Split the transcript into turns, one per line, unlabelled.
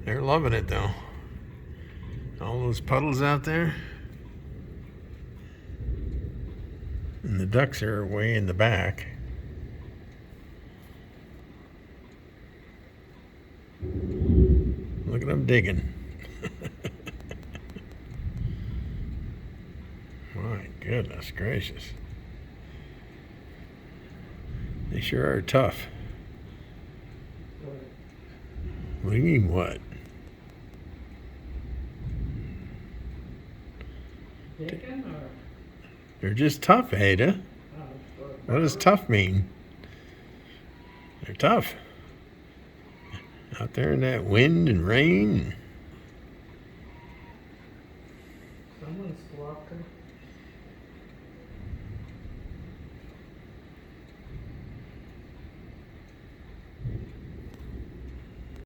They're loving it though. All those puddles out there. And the ducks are way in the back. Look at them digging. My goodness gracious. They sure are tough. What do you mean, what? They're just tough, Ada. What does tough mean? They're tough. Out there in that wind and rain.
Someone's walking.